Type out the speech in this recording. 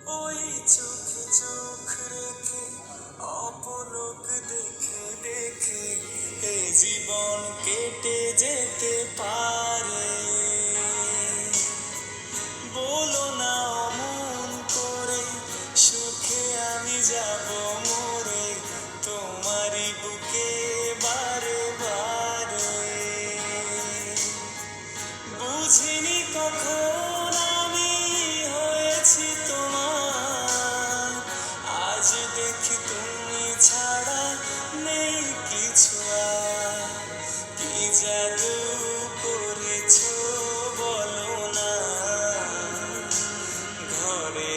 ওই চোখে চোখ রেখে অপলক দেখে দেখে এ জীবন কেটে যেতে পারে। বলো না অমন করে, সুখে আমি যাব মরে তোমারই বুকে বারে বারে। বুঝিনি কখন আমি হয়েছি তোমার, আজ দেখি তুমি ছাড়া নেই কিছু আর। কি জাদু করেছো বলো না, ঘরে